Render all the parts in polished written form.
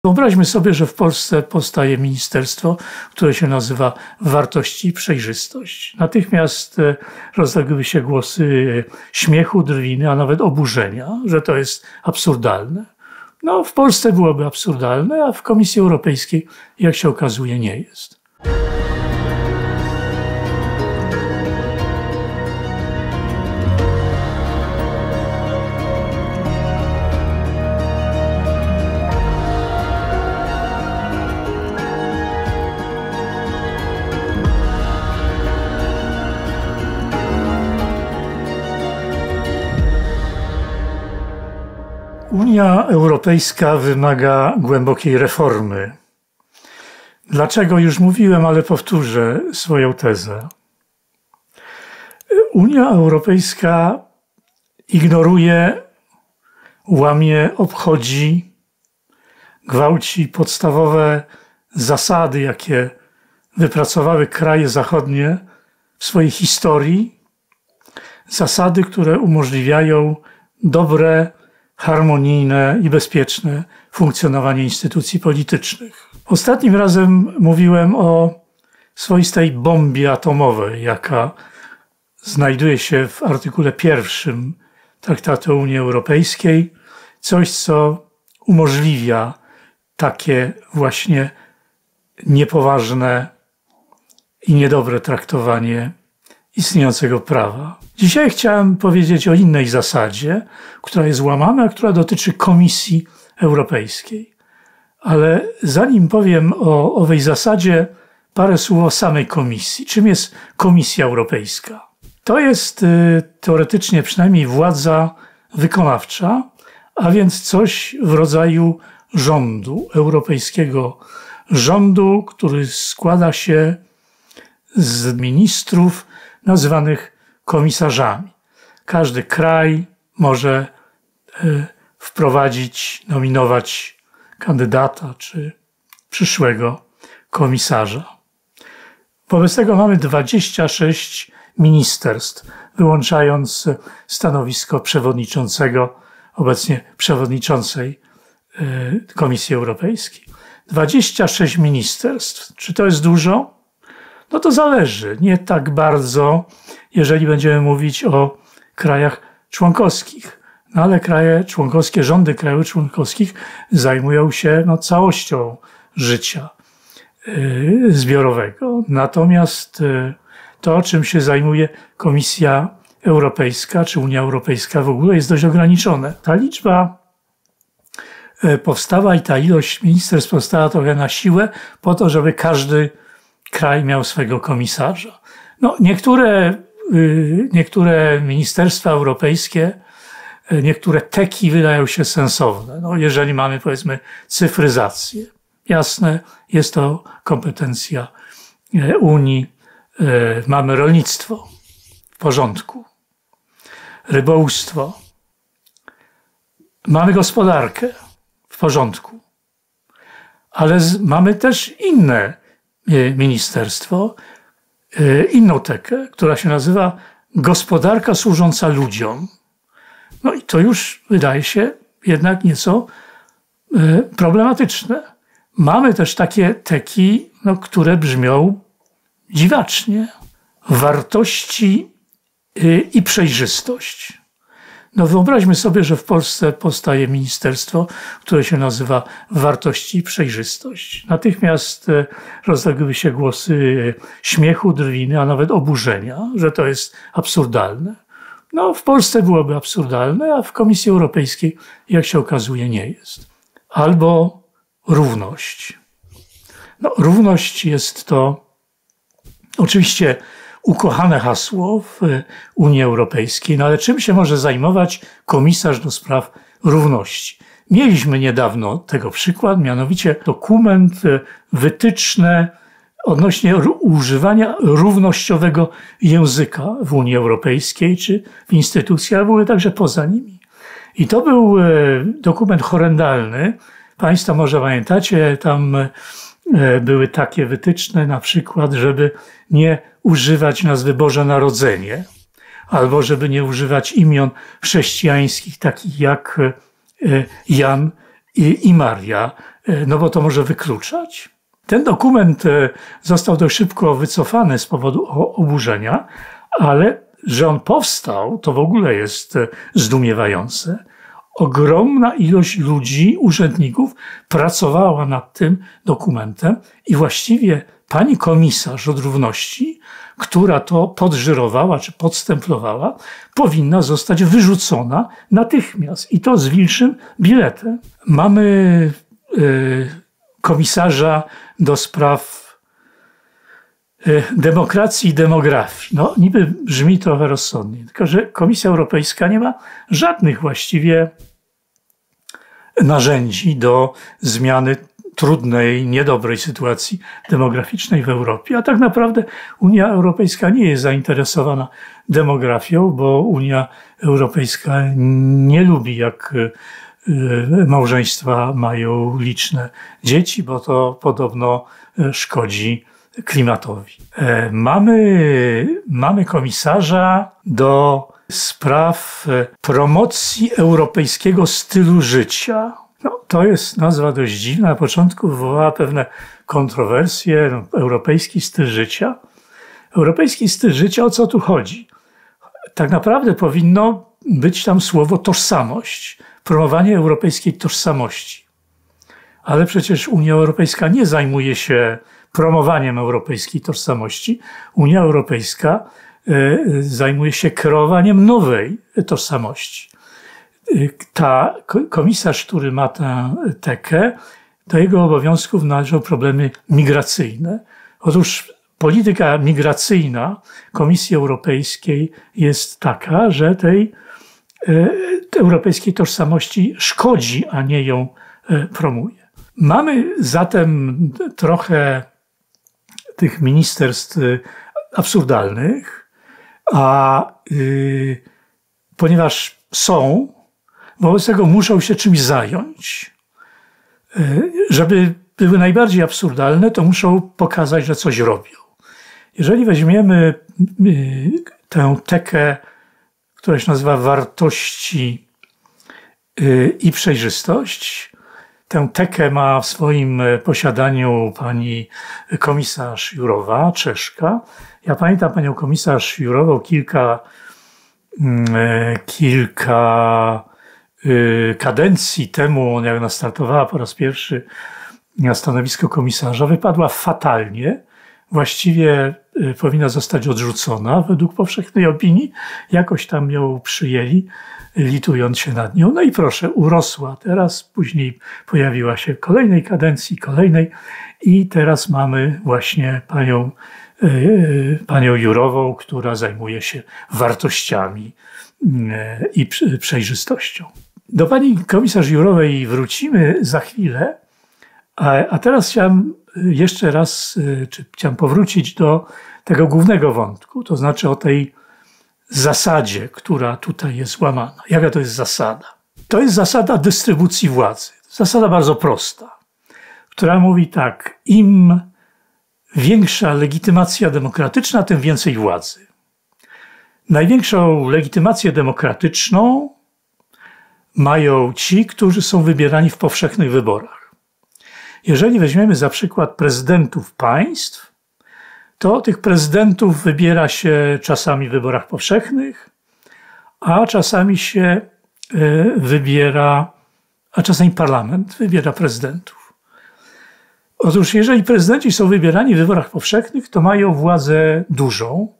Wyobraźmy sobie, że w Polsce powstaje ministerstwo, które się nazywa Wartości i Przejrzystość. Natychmiast rozległyby się głosy śmiechu, drwiny, a nawet oburzenia, że to jest absurdalne. No, w Polsce byłoby absurdalne, a w Komisji Europejskiej, jak się okazuje, nie jest. Unia Europejska wymaga głębokiej reformy. Dlaczego? Już mówiłem, ale powtórzę swoją tezę. Unia Europejska ignoruje, łamie, obchodzi, gwałci podstawowe zasady, jakie wypracowały kraje zachodnie w swojej historii. Zasady, które umożliwiają dobre, harmonijne i bezpieczne funkcjonowanie instytucji politycznych. Ostatnim razem mówiłem o swoistej bombie atomowej, jaka znajduje się w artykule 1 Traktatu Unii Europejskiej. Coś, co umożliwia takie właśnie niepoważne i niedobre traktowanie istniejącego prawa. Dzisiaj chciałem powiedzieć o innej zasadzie, która jest łamana, która dotyczy Komisji Europejskiej. Ale zanim powiem o owej zasadzie, parę słów o samej Komisji. Czym jest Komisja Europejska? To jest teoretycznie przynajmniej władza wykonawcza, a więc coś w rodzaju rządu, europejskiego rządu, który składa się z ministrów nazywanych komisarzami. Każdy kraj może wprowadzić, nominować kandydata czy przyszłego komisarza. Wobec tego mamy 26 ministerstw, wyłączając stanowisko przewodniczącego, obecnie przewodniczącej Komisji Europejskiej. 26 ministerstw. Czy to jest dużo? No to zależy. Nie tak bardzo, jeżeli będziemy mówić o krajach członkowskich. No ale kraje członkowskie, rządy krajów członkowskich zajmują się całością życia zbiorowego. Natomiast to, czym się zajmuje Komisja Europejska, czy Unia Europejska w ogóle, jest dość ograniczone. Ta liczba powstała i ta ilość ministerstw powstała trochę na siłę po to, żeby każdy kraj miał swego komisarza. No, niektóre ministerstwa europejskie, niektóre teki wydają się sensowne. No, jeżeli mamy, powiedzmy, cyfryzację. Jasne, jest to kompetencja Unii. Mamy rolnictwo w porządku, rybołówstwo. Mamy gospodarkę w porządku. Ale mamy też inne ministerstwo, inną tekę, która się nazywa Gospodarka służąca ludziom. No i to już wydaje się jednak nieco problematyczne. Mamy też takie teki, które brzmią dziwacznie. Wartości i przejrzystość. No wyobraźmy sobie, że w Polsce powstaje ministerstwo, które się nazywa Wartości i Przejrzystość. Natychmiast rozległyby się głosy śmiechu, drwiny, a nawet oburzenia, że to jest absurdalne. No w Polsce byłoby absurdalne, a w Komisji Europejskiej, jak się okazuje, nie jest. Albo równość. No, równość jest to oczywiście ukochane hasło w Unii Europejskiej, no ale czym się może zajmować komisarz do spraw równości? Mieliśmy niedawno tego przykład, mianowicie dokument, wytyczne odnośnie używania równościowego języka w Unii Europejskiej czy w instytucjach, były także poza nimi. I to był dokument horrendalny. Państwo może pamiętacie, tam były takie wytyczne, na przykład, żeby nie używać nazwy Boże Narodzenie, albo żeby nie używać imion chrześcijańskich, takich jak Jan i Maria, no bo to może wykluczać. Ten dokument został dość szybko wycofany z powodu oburzenia, ale że on powstał, to w ogóle jest zdumiewające. Ogromna ilość ludzi, urzędników pracowała nad tym dokumentem i właściwie pani komisarz od równości, która to podżyrowała czy podstemplowała, powinna zostać wyrzucona natychmiast i to z wilczym biletem. Mamy komisarza do spraw demokracji i demografii. No, niby brzmi trochę rozsądnie, tylko że Komisja Europejska nie ma żadnych właściwie narzędzi do zmiany trudnej, niedobrej sytuacji demograficznej w Europie. A tak naprawdę Unia Europejska nie jest zainteresowana demografią, bo Unia Europejska nie lubi, jak małżeństwa mają liczne dzieci, bo to podobno szkodzi klimatowi. Mamy komisarza do spraw promocji europejskiego stylu życia. No, to jest nazwa dość dziwna. Na początku wywołała pewne kontrowersje. No, europejski styl życia. Europejski styl życia, o co tu chodzi? Tak naprawdę powinno być tam słowo tożsamość. Promowanie europejskiej tożsamości. Ale przecież Unia Europejska nie zajmuje się promowaniem europejskiej tożsamości. Unia Europejska zajmuje się kreowaniem nowej tożsamości. Ta komisarz, który ma tę tekę, do jego obowiązków należą problemy migracyjne. Otóż polityka migracyjna Komisji Europejskiej jest taka, że tej europejskiej tożsamości szkodzi, a nie ją promuje. Mamy zatem trochę tych ministerstw absurdalnych, a ponieważ są, wobec tego muszą się czymś zająć. Żeby były najbardziej absurdalne, to muszą pokazać, że coś robią. Jeżeli weźmiemy tę tekę, która się nazywa wartości i przejrzystość, tę tekę ma w swoim posiadaniu pani komisarz Jourová, Czeszka. Ja pamiętam panią komisarz Jourową kilka kadencji temu, jak ona startowała po raz pierwszy na stanowisko komisarza, wypadła fatalnie. Właściwie powinna zostać odrzucona według powszechnej opinii. Jakoś tam ją przyjęli, litując się nad nią. No i proszę, urosła. Teraz później pojawiła się w kolejnej kadencji, kolejnej i teraz mamy właśnie panią Jourową, która zajmuje się wartościami i przejrzystością. Do pani komisarz Jourowej wrócimy za chwilę, a teraz chciałem jeszcze raz, chciałem powrócić do tego głównego wątku, to znaczy o tej zasadzie, która tutaj jest łamana. Jaka to jest zasada? To jest zasada dystrybucji władzy. Zasada bardzo prosta, która mówi tak, im większa legitymacja demokratyczna, tym więcej władzy. Największą legitymację demokratyczną mają ci, którzy są wybierani w powszechnych wyborach. Jeżeli weźmiemy za przykład prezydentów państw, to tych prezydentów wybiera się czasami w wyborach powszechnych, a czasami się czasami parlament wybiera prezydentów. Otóż jeżeli prezydenci są wybierani w wyborach powszechnych, to mają władzę dużą,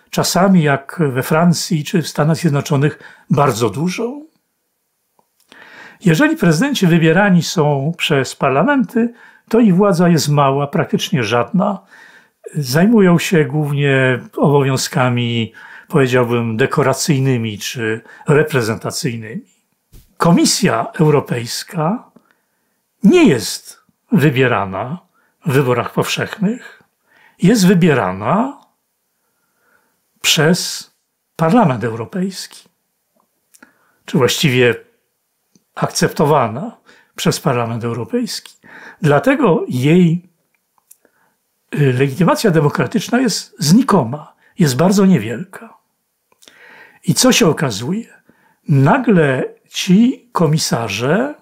czasami jak we Francji czy w Stanach Zjednoczonych bardzo dużą. Jeżeli prezydenci wybierani są przez parlamenty, to ich władza jest mała, praktycznie żadna. Zajmują się głównie obowiązkami, powiedziałbym, dekoracyjnymi czy reprezentacyjnymi. Komisja Europejska nie jest wybierana w wyborach powszechnych, jest wybierana przez Parlament Europejski, czy właściwie akceptowana przez Parlament Europejski. Dlatego jej legitymacja demokratyczna jest znikoma, jest bardzo niewielka. I co się okazuje? Nagle ci komisarze,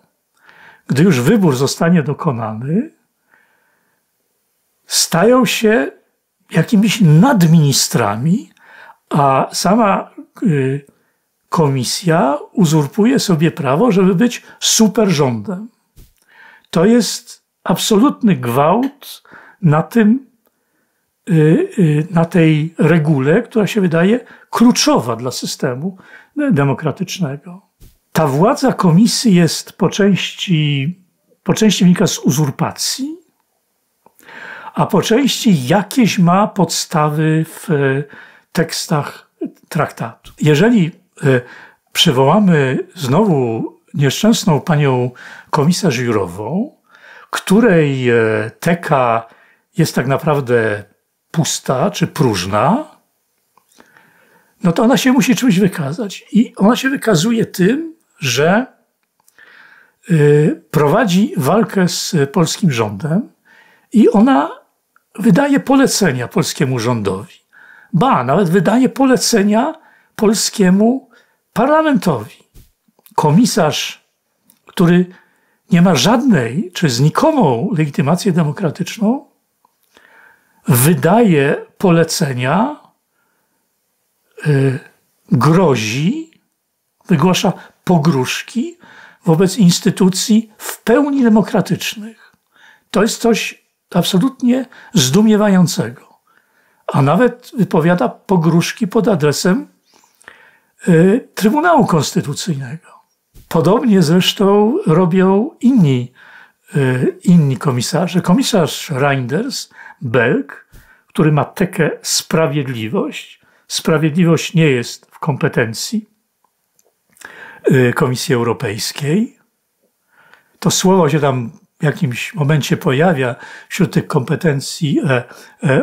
gdy już wybór zostanie dokonany, stają się jakimiś nadministrami, a sama komisja uzurpuje sobie prawo, żeby być superrządem. To jest absolutny gwałt na tej regule, która się wydaje kluczowa dla systemu demokratycznego. Ta władza komisji jest po części wynika z uzurpacji, a po części jakieś ma podstawy w tekstach traktatu. Jeżeli przywołamy znowu nieszczęsną panią komisarz Jourową, której teka jest tak naprawdę pusta czy próżna, no to ona się musi czymś wykazać. I ona się wykazuje tym, że prowadzi walkę z polskim rządem i ona wydaje polecenia polskiemu rządowi. Ba, nawet wydaje polecenia polskiemu parlamentowi. Komisarz, który nie ma żadnej czy znikomą legitymację demokratyczną, wydaje polecenia, grozi, wygłasza pogróżki wobec instytucji w pełni demokratycznych. To jest coś absolutnie zdumiewającego. A nawet wypowiada pogróżki pod adresem Trybunału Konstytucyjnego. Podobnie zresztą robią inni komisarze. Komisarz Reynders, Belg, który ma tekę sprawiedliwość. Sprawiedliwość nie jest w kompetencji Komisji Europejskiej. To słowo się tam w jakimś momencie pojawia wśród tych kompetencji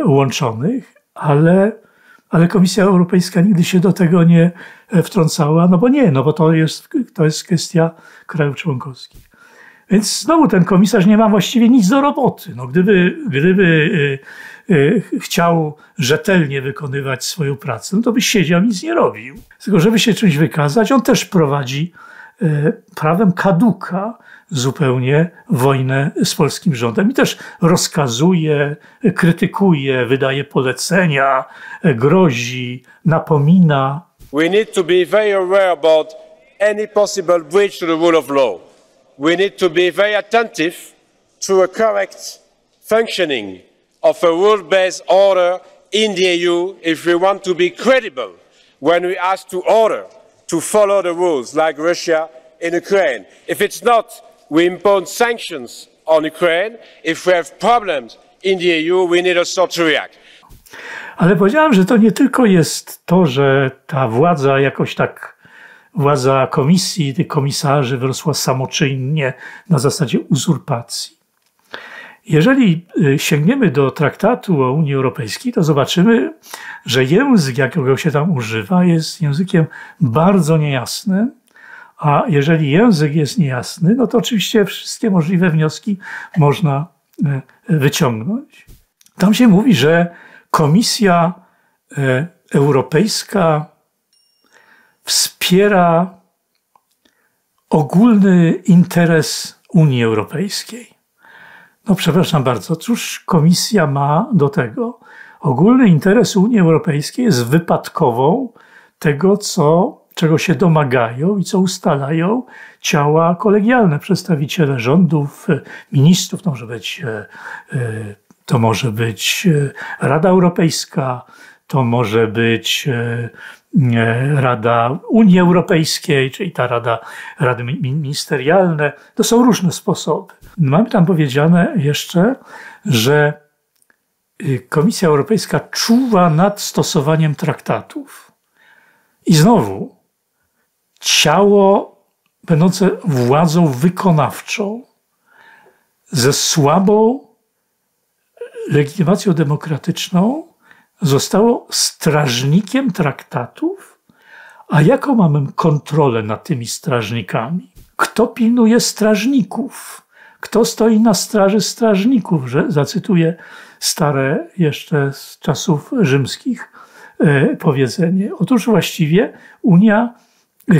łączonych, ale Komisja Europejska nigdy się do tego nie wtrącała, bo to jest kwestia krajów członkowskich. Więc znowu ten komisarz nie ma właściwie nic do roboty. No, gdyby chciał rzetelnie wykonywać swoją pracę, no to by siedział, nic nie robił. Tylko żeby się czymś wykazać, on też prowadzi prawem kaduka zupełnie wojnę z polskim rządem i też rozkazuje, krytykuje, wydaje polecenia, grozi, napomina. We need to be very aware about any possible breach to the rule of law. We need to be very attentive to a correct functioning of a rule-based order in the EU if we want to be credible when we ask to order to follow the rules like Russia in Ukraine. If it's not, we impose sanctions on Ukraine. If we have problems in the EU, we need also to react. Ale powiedziałem, że to nie tylko jest to, że ta władza jakoś tak, władza komisji, tych komisarzy wyrosła samoczynnie na zasadzie uzurpacji. Jeżeli sięgniemy do traktatu o Unii Europejskiej, to zobaczymy, że język, jakiego się tam używa, jest językiem bardzo niejasnym. A jeżeli język jest niejasny, no to oczywiście wszystkie możliwe wnioski można wyciągnąć. Tam się mówi, że Komisja Europejska wspiera ogólny interes Unii Europejskiej. No przepraszam bardzo, cóż Komisja ma do tego? Ogólny interes Unii Europejskiej jest wypadkową tego, czego się domagają i co ustalają ciała kolegialne, przedstawiciele rządów, ministrów, to może być Rada Europejska, to może być Rada Unii Europejskiej, czyli ta Rady Ministerialne. To są różne sposoby. Mamy tam powiedziane jeszcze, że Komisja Europejska czuwa nad stosowaniem traktatów. I znowu ciało będące władzą wykonawczą ze słabą legitymacją demokratyczną zostało strażnikiem traktatów. A jaką mamy kontrolę nad tymi strażnikami? Kto pilnuje strażników? Kto stoi na straży strażników? Że zacytuję stare jeszcze z czasów rzymskich powiedzenie. Otóż właściwie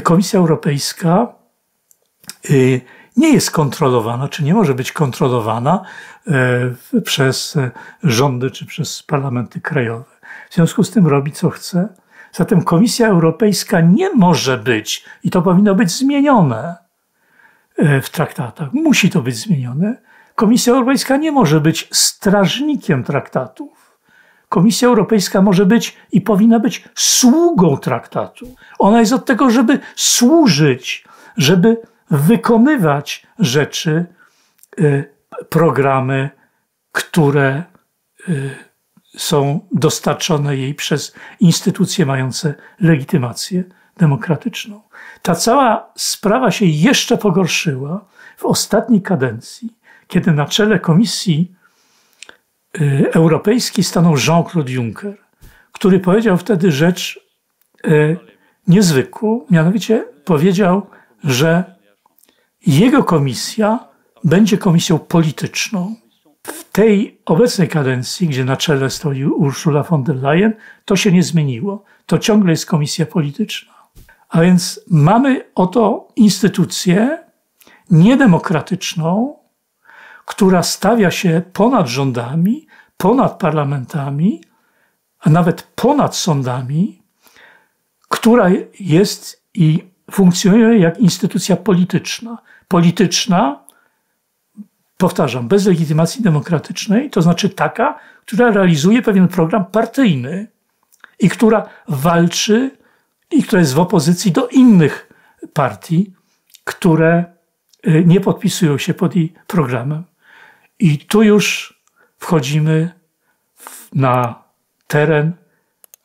Komisja Europejska nie jest kontrolowana, czy nie może być kontrolowana przez rządy, czy przez parlamenty krajowe. W związku z tym robi, co chce. Zatem Komisja Europejska nie może być, i to powinno być zmienione w traktatach, musi to być zmienione. Komisja Europejska nie może być strażnikiem traktatów. Komisja Europejska może być i powinna być sługą traktatu. Ona jest od tego, żeby służyć, żeby wykonywać rzeczy, programy, które są dostarczone jej przez instytucje mające legitymację demokratyczną. Ta cała sprawa się jeszcze pogorszyła w ostatniej kadencji, kiedy na czele Komisji Europejskiej stanął Jean-Claude Juncker, który powiedział wtedy rzecz niezwykłą, mianowicie powiedział, że jego komisja będzie komisją polityczną. W tej obecnej kadencji, gdzie na czele stoi Ursula von der Leyen, to się nie zmieniło. To ciągle jest komisja polityczna. A więc mamy oto instytucję niedemokratyczną, która stawia się ponad rządami, ponad parlamentami, a nawet ponad sądami, która jest i funkcjonuje jak instytucja polityczna. Polityczna, powtarzam, bez legitymacji demokratycznej, to znaczy taka, która realizuje pewien program partyjny i która walczy i która jest w opozycji do innych partii, które nie podpisują się pod jej programem. I tu już wchodzimy na teren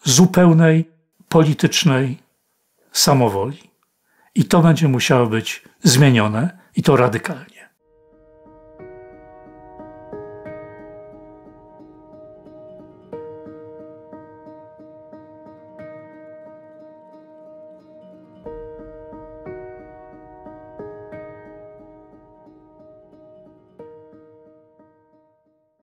zupełnej politycznej samowoli. I to będzie musiało być zmienione i to radykalnie.